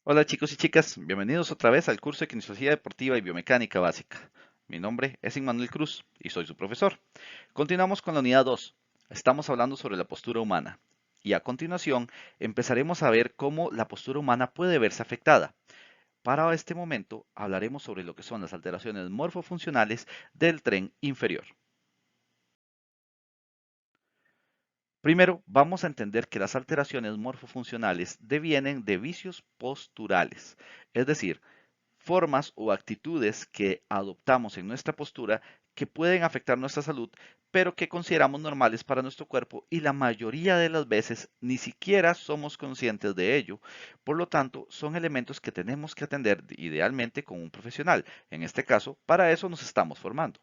Hola chicos y chicas, bienvenidos otra vez al curso de Kinesiología Deportiva y Biomecánica Básica. Mi nombre es Immanuel Cruz y soy su profesor. Continuamos con la unidad 2. Estamos hablando sobre la postura humana. Y a continuación empezaremos a ver cómo la postura humana puede verse afectada. Para este momento hablaremos sobre lo que son las alteraciones morfofuncionales del tren inferior. Primero, vamos a entender que las alteraciones morfofuncionales devienen de vicios posturales, es decir, formas o actitudes que adoptamos en nuestra postura que pueden afectar nuestra salud, pero que consideramos normales para nuestro cuerpo y la mayoría de las veces ni siquiera somos conscientes de ello. Por lo tanto, son elementos que tenemos que atender idealmente con un profesional. En este caso, para eso nos estamos formando.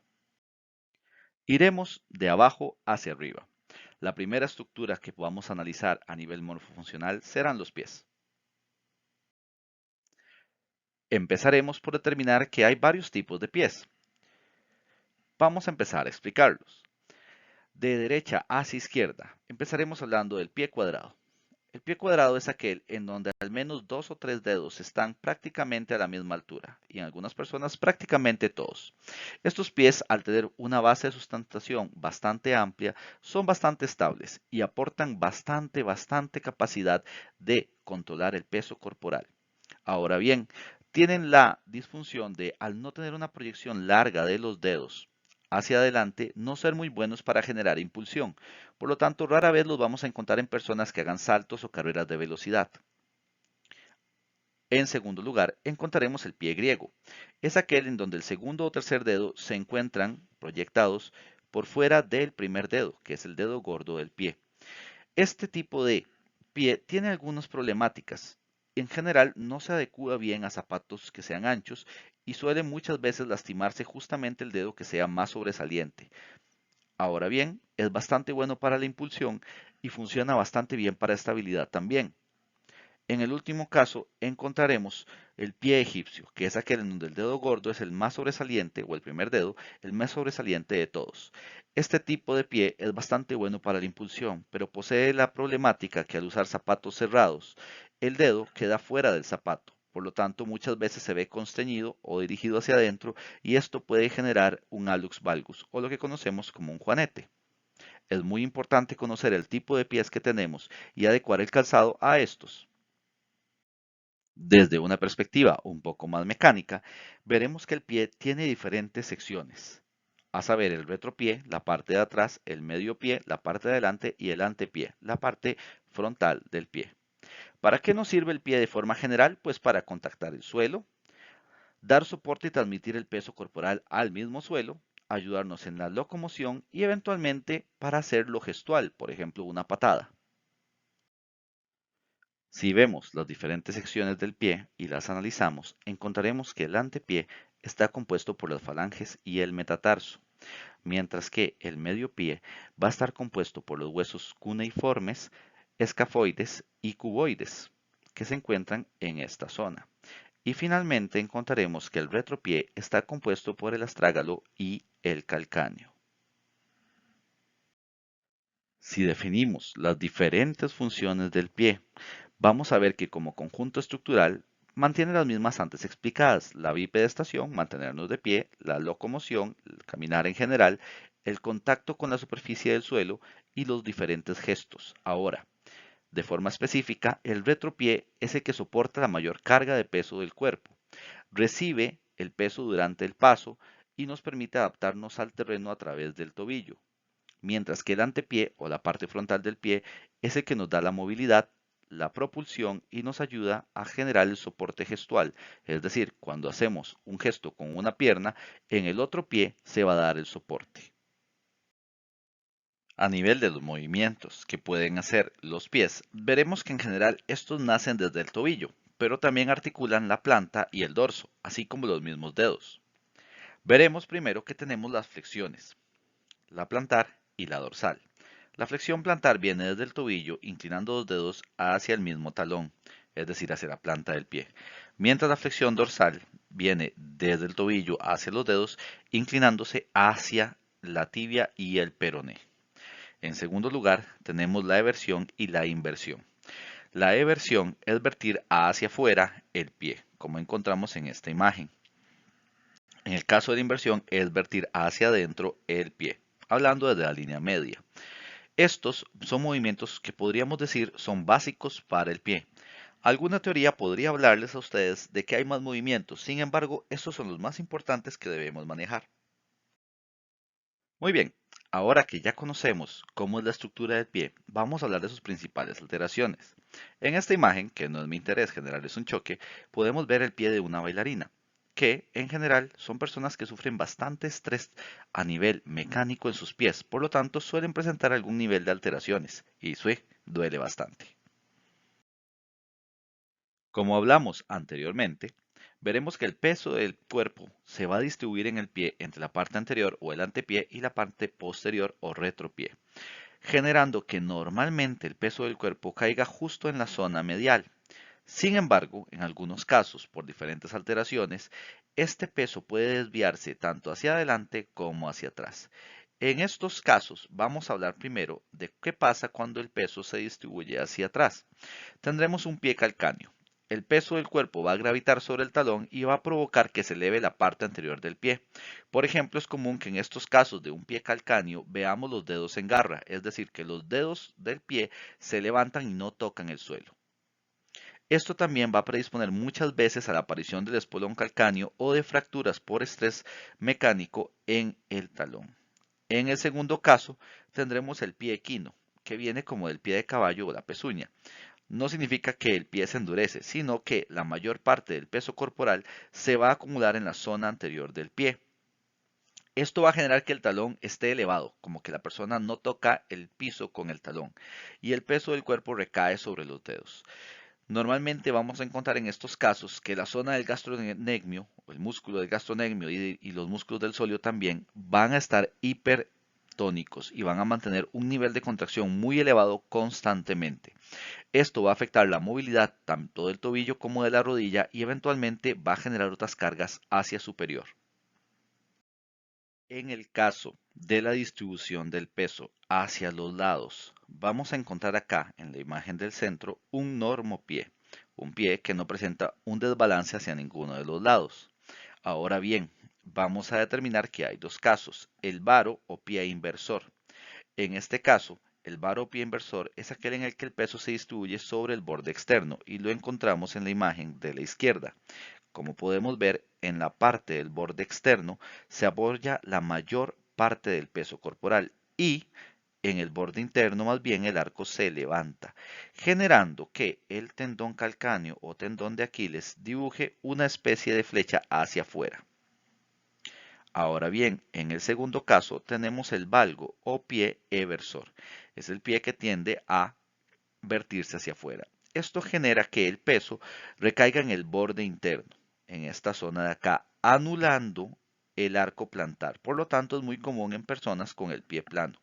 Iremos de abajo hacia arriba. La primera estructura que podamos analizar a nivel morfofuncional serán los pies. Empezaremos por determinar que hay varios tipos de pies. Vamos a empezar a explicarlos. De derecha hacia izquierda, empezaremos hablando del pie cuadrado. El pie cuadrado es aquel en donde al menos dos o tres dedos están prácticamente a la misma altura y en algunas personas prácticamente todos. Estos pies, al tener una base de sustentación bastante amplia, son bastante estables y aportan bastante capacidad de controlar el peso corporal. Ahora bien, tienen la disfunción de, al no tener una proyección larga de los dedos hacia adelante, no ser muy buenos para generar impulsión. Por lo tanto, rara vez los vamos a encontrar en personas que hagan saltos o carreras de velocidad. En segundo lugar, encontraremos el pie griego. Es aquel en donde el segundo o tercer dedo se encuentran proyectados por fuera del primer dedo, que es el dedo gordo del pie. Este tipo de pie tiene algunas problemáticas. En general no se adecua bien a zapatos que sean anchos y suele muchas veces lastimarse justamente el dedo que sea más sobresaliente. Ahora bien, es bastante bueno para la impulsión y funciona bastante bien para estabilidad también. En el último caso encontraremos el pie egipcio, que es aquel en donde el dedo gordo es el más sobresaliente, o el primer dedo, el más sobresaliente de todos. Este tipo de pie es bastante bueno para la impulsión, pero posee la problemática que al usar zapatos cerrados, el dedo queda fuera del zapato. Por lo tanto, muchas veces se ve constreñido o dirigido hacia adentro y esto puede generar un hallux valgus, o lo que conocemos como un juanete. Es muy importante conocer el tipo de pies que tenemos y adecuar el calzado a estos. Desde una perspectiva un poco más mecánica, veremos que el pie tiene diferentes secciones, a saber, el retropié, la parte de atrás, el medio pie, la parte de adelante y el antepié, la parte frontal del pie. ¿Para qué nos sirve el pie de forma general? Pues para contactar el suelo, dar soporte y transmitir el peso corporal al mismo suelo, ayudarnos en la locomoción y eventualmente para hacer lo gestual, por ejemplo, una patada. Si vemos las diferentes secciones del pie y las analizamos, encontraremos que el antepié está compuesto por las falanges y el metatarso, mientras que el medio pie va a estar compuesto por los huesos cuneiformes, escafoides y cuboides, que se encuentran en esta zona. Y finalmente encontraremos que el retropié está compuesto por el astrágalo y el calcáneo. Si definimos las diferentes funciones del pie, vamos a ver que como conjunto estructural mantiene las mismas antes explicadas, la bipedestación, mantenernos de pie, la locomoción, el caminar en general, el contacto con la superficie del suelo y los diferentes gestos. Ahora, de forma específica, el retropié es el que soporta la mayor carga de peso del cuerpo, recibe el peso durante el paso y nos permite adaptarnos al terreno a través del tobillo, mientras que el antepié o la parte frontal del pie es el que nos da la movilidad, la propulsión y nos ayuda a generar el soporte gestual, es decir, cuando hacemos un gesto con una pierna, en el otro pie se va a dar el soporte. A nivel de los movimientos que pueden hacer los pies, veremos que en general estos nacen desde el tobillo, pero también articulan la planta y el dorso, así como los mismos dedos. Veremos primero que tenemos las flexiones, la plantar y la dorsal. La flexión plantar viene desde el tobillo, inclinando los dedos hacia el mismo talón, es decir, hacia la planta del pie, mientras la flexión dorsal viene desde el tobillo hacia los dedos, inclinándose hacia la tibia y el peroné. En segundo lugar, tenemos la eversión y la inversión. La eversión es vertir hacia afuera el pie, como encontramos en esta imagen. En el caso de la inversión es vertir hacia adentro el pie, hablando desde la línea media. Estos son movimientos que podríamos decir son básicos para el pie. Alguna teoría podría hablarles a ustedes de que hay más movimientos, sin embargo, estos son los más importantes que debemos manejar. Muy bien, ahora que ya conocemos cómo es la estructura del pie, vamos a hablar de sus principales alteraciones. En esta imagen, que no es mi interés generarles un choque, podemos ver el pie de una bailarina, que en general son personas que sufren bastante estrés a nivel mecánico en sus pies, por lo tanto suelen presentar algún nivel de alteraciones, y duele bastante. Como hablamos anteriormente, veremos que el peso del cuerpo se va a distribuir en el pie entre la parte anterior o el antepié y la parte posterior o retropié, generando que normalmente el peso del cuerpo caiga justo en la zona medial. Sin embargo, en algunos casos, por diferentes alteraciones, este peso puede desviarse tanto hacia adelante como hacia atrás. En estos casos, vamos a hablar primero de qué pasa cuando el peso se distribuye hacia atrás. Tendremos un pie calcáneo. El peso del cuerpo va a gravitar sobre el talón y va a provocar que se eleve la parte anterior del pie. Por ejemplo, es común que en estos casos de un pie calcáneo veamos los dedos en garra, es decir, que los dedos del pie se levantan y no tocan el suelo. Esto también va a predisponer muchas veces a la aparición del espolón calcáneo o de fracturas por estrés mecánico en el talón. En el segundo caso, tendremos el pie equino, que viene como del pie de caballo o la pezuña. No significa que el pie se endurece, sino que la mayor parte del peso corporal se va a acumular en la zona anterior del pie. Esto va a generar que el talón esté elevado, como que la persona no toca el piso con el talón, y el peso del cuerpo recae sobre los dedos. Normalmente vamos a encontrar en estos casos que la zona del gastrocnemius, o el músculo del gastrocnemius y los músculos del sóleo también van a estar hipertónicos y van a mantener un nivel de contracción muy elevado constantemente. Esto va a afectar la movilidad tanto del tobillo como de la rodilla y eventualmente va a generar otras cargas hacia superior. En el caso de la distribución del peso hacia los lados, vamos a encontrar acá en la imagen del centro un normopié, un pie que no presenta un desbalance hacia ninguno de los lados. Ahora bien, vamos a determinar que hay dos casos, el varo o pie inversor. En este caso, el varo o pie inversor es aquel en el que el peso se distribuye sobre el borde externo y lo encontramos en la imagen de la izquierda. Como podemos ver, en la parte del borde externo se apoya la mayor parte del peso corporal y en el borde interno más bien el arco se levanta, generando que el tendón calcáneo o tendón de Aquiles dibuje una especie de flecha hacia afuera. Ahora bien, en el segundo caso tenemos el valgo o pie eversor. Es el pie que tiende a vertirse hacia afuera. Esto genera que el peso recaiga en el borde interno, en esta zona de acá, anulando el arco plantar. Por lo tanto, es muy común en personas con el pie plano.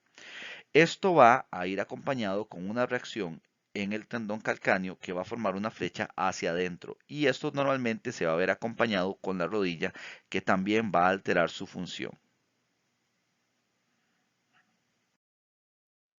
Esto va a ir acompañado con una reacción en el tendón calcáneo que va a formar una flecha hacia adentro y esto normalmente se va a ver acompañado con la rodilla que también va a alterar su función.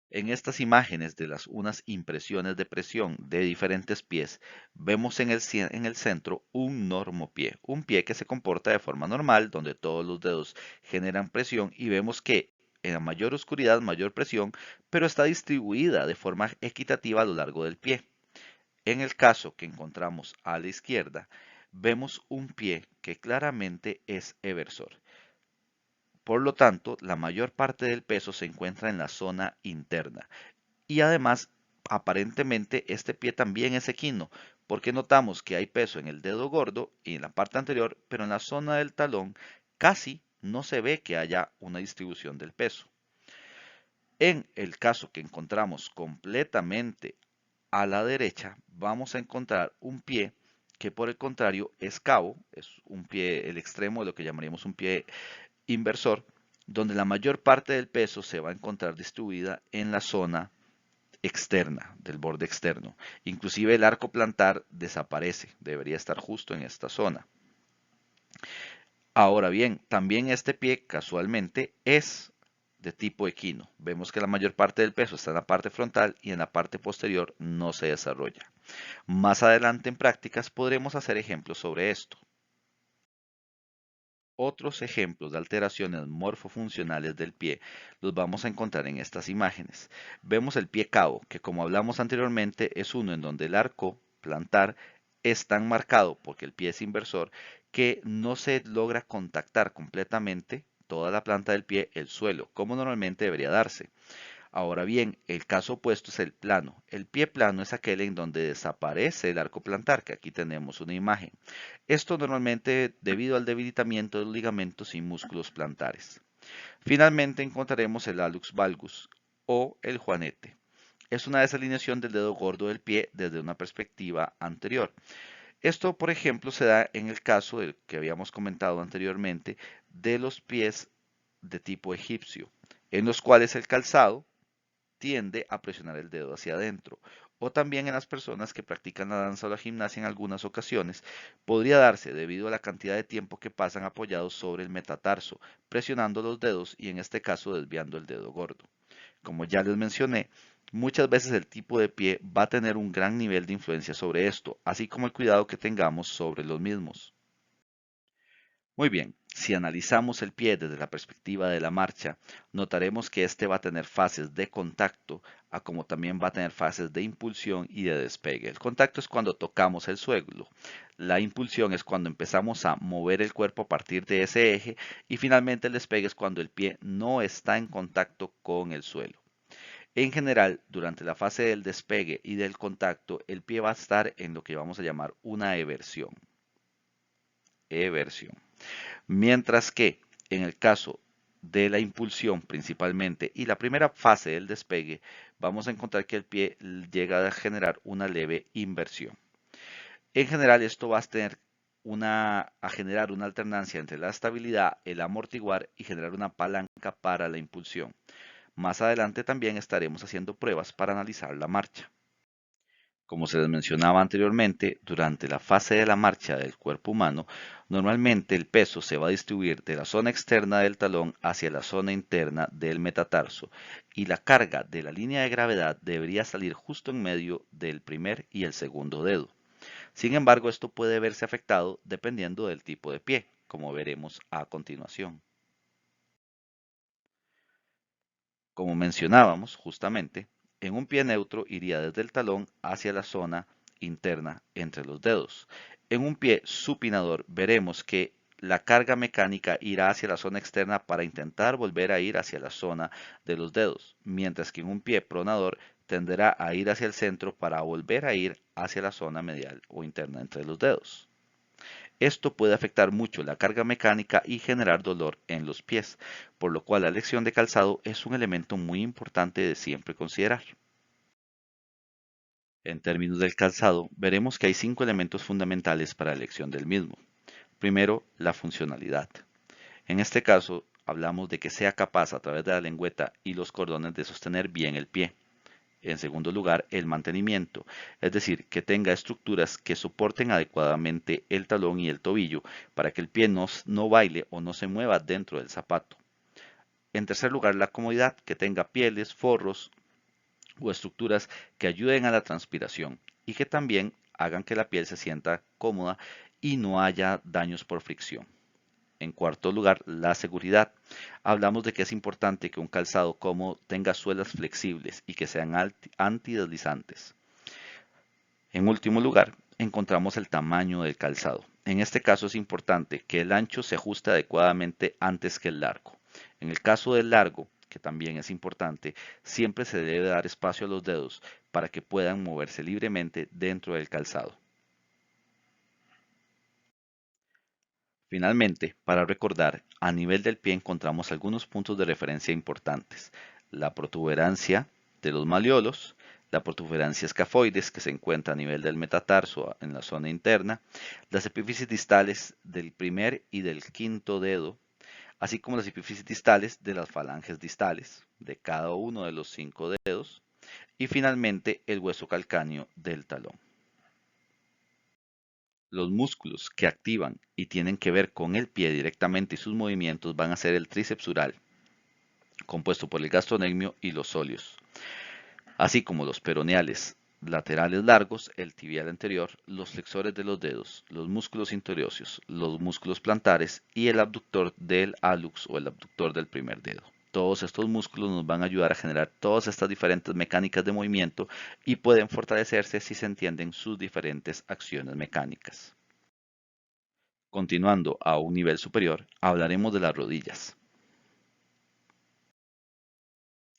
En estas imágenes de las unas impresiones de presión de diferentes pies, vemos en el centro un normopié, un pie que se comporta de forma normal, donde todos los dedos generan presión y vemos que en la mayor oscuridad, mayor presión, pero está distribuida de forma equitativa a lo largo del pie. En el caso que encontramos a la izquierda, vemos un pie que claramente es eversor. Por lo tanto, la mayor parte del peso se encuentra en la zona interna. Y además, aparentemente, este pie también es equino, porque notamos que hay peso en el dedo gordo y en la parte anterior, pero en la zona del talón casi no se ve que haya una distribución del peso. En el caso que encontramos completamente a la derecha, vamos a encontrar un pie que por el contrario es cabo, es un pie, el extremo de lo que llamaríamos un pie inversor, donde la mayor parte del peso se va a encontrar distribuida en la zona externa, del borde externo. Inclusive el arco plantar desaparece, debería estar justo en esta zona. Ahora bien, también este pie casualmente es de tipo equino. Vemos que la mayor parte del peso está en la parte frontal y en la parte posterior no se desarrolla. Más adelante en prácticas podremos hacer ejemplos sobre esto. Otros ejemplos de alteraciones morfofuncionales del pie los vamos a encontrar en estas imágenes. Vemos el pie cabo, que como hablamos anteriormente es uno en donde el arco plantar es tan marcado porque el pie es inversor que no se logra contactar completamente toda la planta del pie, el suelo, como normalmente debería darse. Ahora bien, el caso opuesto es el plano. El pie plano es aquel en donde desaparece el arco plantar, que aquí tenemos una imagen. Esto normalmente debido al debilitamiento de los ligamentos y músculos plantares. Finalmente encontraremos el hallux valgus o el juanete. Es una desalineación del dedo gordo del pie desde una perspectiva anterior. Esto, por ejemplo, se da en el caso del que habíamos comentado anteriormente de los pies de tipo egipcio, en los cuales el calzado tiende a presionar el dedo hacia adentro. O también en las personas que practican la danza o la gimnasia en algunas ocasiones, podría darse debido a la cantidad de tiempo que pasan apoyados sobre el metatarso, presionando los dedos y en este caso desviando el dedo gordo. Como ya les mencioné, muchas veces el tipo de pie va a tener un gran nivel de influencia sobre esto, así como el cuidado que tengamos sobre los mismos. Muy bien, si analizamos el pie desde la perspectiva de la marcha, notaremos que este va a tener fases de contacto, como también va a tener fases de impulsión y de despegue. El contacto es cuando tocamos el suelo, la impulsión es cuando empezamos a mover el cuerpo a partir de ese eje y finalmente el despegue es cuando el pie no está en contacto con el suelo. En general, durante la fase del despegue y del contacto, el pie va a estar en lo que vamos a llamar una eversión. Eversión. Mientras que en el caso de la impulsión principalmente y la primera fase del despegue, vamos a encontrar que el pie llega a generar una leve inversión. En general esto va a tener a generar una alternancia entre la estabilidad, el amortiguar y generar una palanca para la impulsión. Más adelante también estaremos haciendo pruebas para analizar la marcha. Como se les mencionaba anteriormente, durante la fase de la marcha del cuerpo humano, normalmente el peso se va a distribuir de la zona externa del talón hacia la zona interna del metatarso y la carga de la línea de gravedad debería salir justo en medio del primer y el segundo dedo. Sin embargo, esto puede verse afectado dependiendo del tipo de pie, como veremos a continuación. Como mencionábamos justamente, en un pie neutro iría desde el talón hacia la zona interna entre los dedos. En un pie supinador veremos que la carga mecánica irá hacia la zona externa para intentar volver a ir hacia la zona de los dedos, mientras que en un pie pronador tenderá a ir hacia el centro para volver a ir hacia la zona medial o interna entre los dedos. Esto puede afectar mucho la carga mecánica y generar dolor en los pies, por lo cual la elección de calzado es un elemento muy importante de siempre considerar. En términos del calzado, veremos que hay 5 elementos fundamentales para la elección del mismo. Primero, la funcionalidad. En este caso, hablamos de que sea capaz a través de la lengüeta y los cordones de sostener bien el pie. En segundo lugar, el mantenimiento, es decir, que tenga estructuras que soporten adecuadamente el talón y el tobillo para que el pie no baile o no se mueva dentro del zapato. En tercer lugar, la comodidad, que tenga pieles, forros o estructuras que ayuden a la transpiración y que también hagan que la piel se sienta cómoda y no haya daños por fricción. En cuarto lugar, la seguridad. Hablamos de que es importante que un calzado cómodo tenga suelas flexibles y que sean antideslizantes. En último lugar, encontramos el tamaño del calzado. En este caso es importante que el ancho se ajuste adecuadamente antes que el largo. En el caso del largo, que también es importante, siempre se debe dar espacio a los dedos para que puedan moverse libremente dentro del calzado. Finalmente, para recordar, a nivel del pie encontramos algunos puntos de referencia importantes. La protuberancia de los malleolos, la protuberancia escafoides que se encuentra a nivel del metatarso en la zona interna, las epífisis distales del primer y del quinto dedo, así como las epífisis distales de las falanges distales de cada uno de los 5 dedos, y finalmente el hueso calcáneo del talón. Los músculos que activan y tienen que ver con el pie directamente y sus movimientos van a ser el tríceps sural, compuesto por el gastrocnemio y los óleos, así como los peroneales laterales largos, el tibial anterior, los flexores de los dedos, los músculos interocios, los músculos plantares y el abductor del hallux o el abductor del primer dedo. Todos estos músculos nos van a ayudar a generar todas estas diferentes mecánicas de movimiento y pueden fortalecerse si se entienden sus diferentes acciones mecánicas. Continuando a un nivel superior, hablaremos de las rodillas.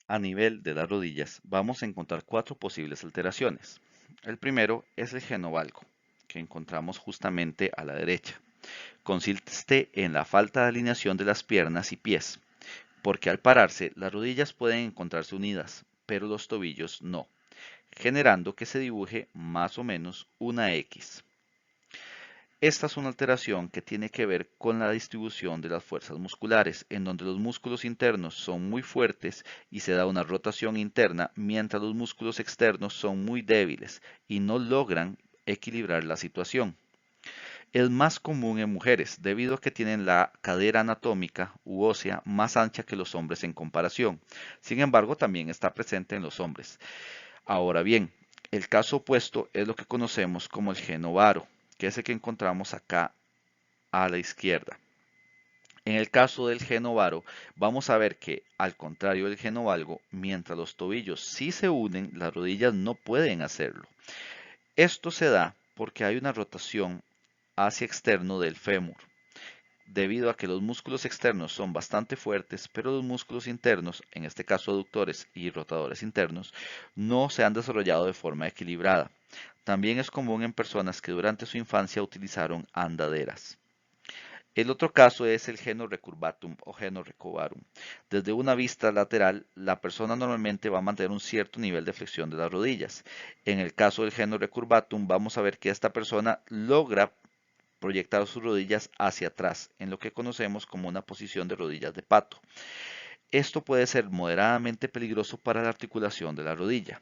A nivel de las rodillas vamos a encontrar cuatro posibles alteraciones. El primero es el genovalgo, que encontramos justamente a la derecha. Consiste en la falta de alineación de las piernas y pies, porque al pararse las rodillas pueden encontrarse unidas, pero los tobillos no, generando que se dibuje más o menos una X. Esta es una alteración que tiene que ver con la distribución de las fuerzas musculares, en donde los músculos internos son muy fuertes y se da una rotación interna, mientras los músculos externos son muy débiles y no logran equilibrar la situación. Es más común en mujeres, debido a que tienen la cadera anatómica u ósea más ancha que los hombres en comparación. Sin embargo, también está presente en los hombres. Ahora bien, el caso opuesto es lo que conocemos como el geno varo, que es el que encontramos acá a la izquierda. En el caso del geno varo, vamos a ver que, al contrario del geno valgo, mientras los tobillos sí se unen, las rodillas no pueden hacerlo. Esto se da porque hay una rotación hacia externo del fémur, debido a que los músculos externos son bastante fuertes, pero los músculos internos, en este caso aductores y rotadores internos, no se han desarrollado de forma equilibrada. También es común en personas que durante su infancia utilizaron andaderas. El otro caso es el geno recurvatum o geno recovarum. Desde una vista lateral, la persona normalmente va a mantener un cierto nivel de flexión de las rodillas. En el caso del geno recurvatum, vamos a ver que esta persona logra proyectar sus rodillas hacia atrás, en lo que conocemos como una posición de rodillas de pato. Esto puede ser moderadamente peligroso para la articulación de la rodilla.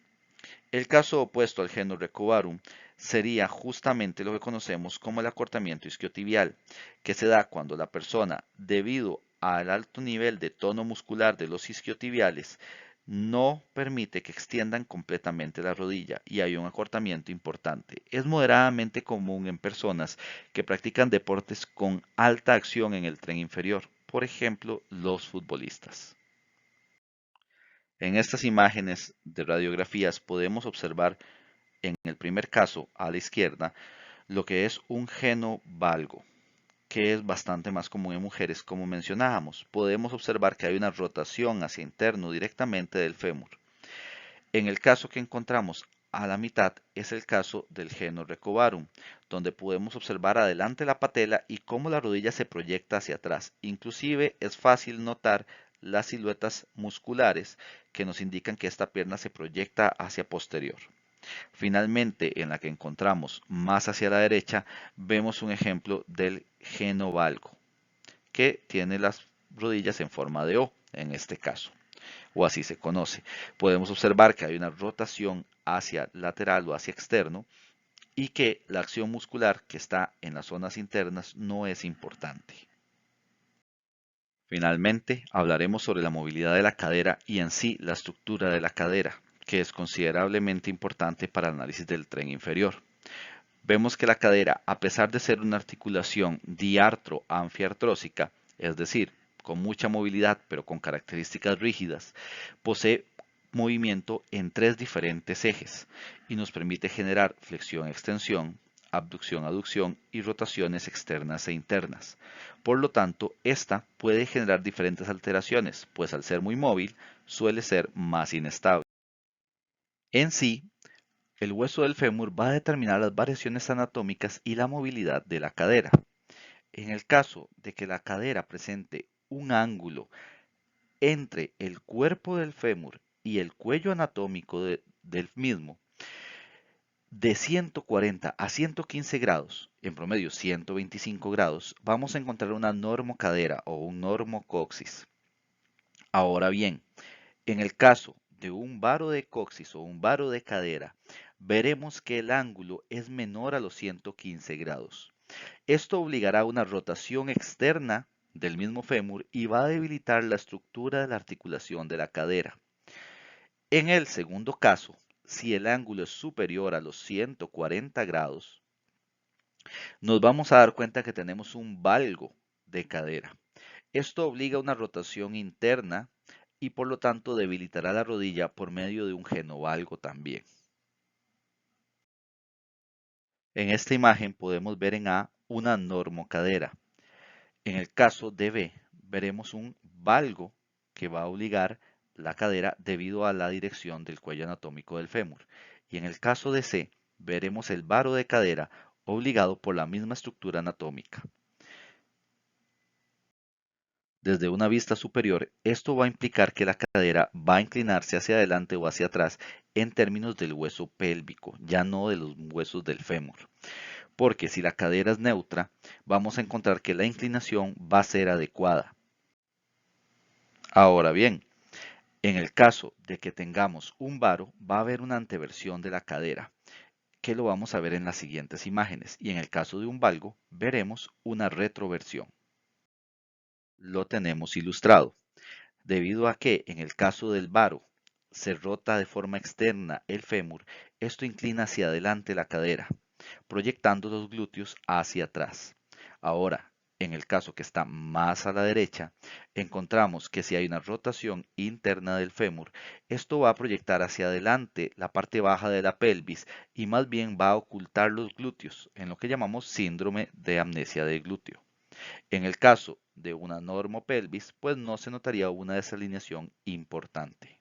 El caso opuesto al geno recovarum sería justamente lo que conocemos como el acortamiento isquiotibial, que se da cuando la persona, debido al alto nivel de tono muscular de los isquiotibiales, no permite que extiendan completamente la rodilla y hay un acortamiento importante. Es moderadamente común en personas que practican deportes con alta acción en el tren inferior, por ejemplo, los futbolistas. En estas imágenes de radiografías podemos observar en el primer caso, a la izquierda, lo que es un geno valgo, que es bastante más común en mujeres, como mencionábamos. Podemos observar que hay una rotación hacia interno directamente del fémur. En el caso que encontramos a la mitad es el caso del geno recovarum, donde podemos observar adelante la patela y cómo la rodilla se proyecta hacia atrás. Inclusive es fácil notar las siluetas musculares que nos indican que esta pierna se proyecta hacia posterior. Finalmente, en la que encontramos más hacia la derecha, vemos un ejemplo del geno valgo, que tiene las rodillas en forma de O, en este caso, o así se conoce. Podemos observar que hay una rotación hacia lateral o hacia externo y que la acción muscular que está en las zonas internas no es importante. Finalmente, hablaremos sobre la movilidad de la cadera y en sí la estructura de la cadera, que es considerablemente importante para el análisis del tren inferior. Vemos que la cadera, a pesar de ser una articulación diartro-anfiartrósica, es decir, con mucha movilidad pero con características rígidas, posee movimiento en tres diferentes ejes y nos permite generar flexión-extensión, abducción-aducción y rotaciones externas e internas. Por lo tanto, esta puede generar diferentes alteraciones, pues al ser muy móvil, suele ser más inestable. En sí, el hueso del fémur va a determinar las variaciones anatómicas y la movilidad de la cadera. En el caso de que la cadera presente un ángulo entre el cuerpo del fémur y el cuello anatómico del mismo de 140 a 115 grados, en promedio 125 grados, vamos a encontrar una normocadera o un normocoxis. Ahora bien, en el caso de un varo de coxis o un varo de cadera, veremos que el ángulo es menor a los 115 grados. Esto obligará a una rotación externa del mismo fémur y va a debilitar la estructura de la articulación de la cadera. En el segundo caso, si el ángulo es superior a los 140 grados, nos vamos a dar cuenta que tenemos un valgo de cadera. Esto obliga a una rotación interna y por lo tanto debilitará la rodilla por medio de un genovalgo también. En esta imagen podemos ver en A una normocadera. En el caso de B, veremos un valgo que va a obligar la cadera debido a la dirección del cuello anatómico del fémur. Y en el caso de C, veremos el varo de cadera obligado por la misma estructura anatómica. Desde una vista superior, esto va a implicar que la cadera va a inclinarse hacia adelante o hacia atrás en términos del hueso pélvico, ya no de los huesos del fémur. Porque si la cadera es neutra, vamos a encontrar que la inclinación va a ser adecuada. Ahora bien, en el caso de que tengamos un varo, va a haber una anteversión de la cadera, que lo vamos a ver en las siguientes imágenes. Y en el caso de un valgo, veremos una retroversión. Lo tenemos ilustrado. Debido a que en el caso del varo se rota de forma externa el fémur, esto inclina hacia adelante la cadera, proyectando los glúteos hacia atrás. Ahora, en el caso que está más a la derecha, encontramos que si hay una rotación interna del fémur, esto va a proyectar hacia adelante la parte baja de la pelvis y más bien va a ocultar los glúteos, en lo que llamamos síndrome de amnesia de glúteo. En el caso de una normopelvis, pues no se notaría una desalineación importante.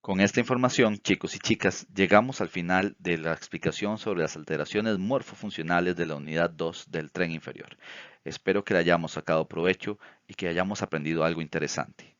Con esta información, chicos y chicas, llegamos al final de la explicación sobre las alteraciones morfofuncionales de la unidad 2 del tren inferior. Espero que le hayamos sacado provecho y que hayamos aprendido algo interesante.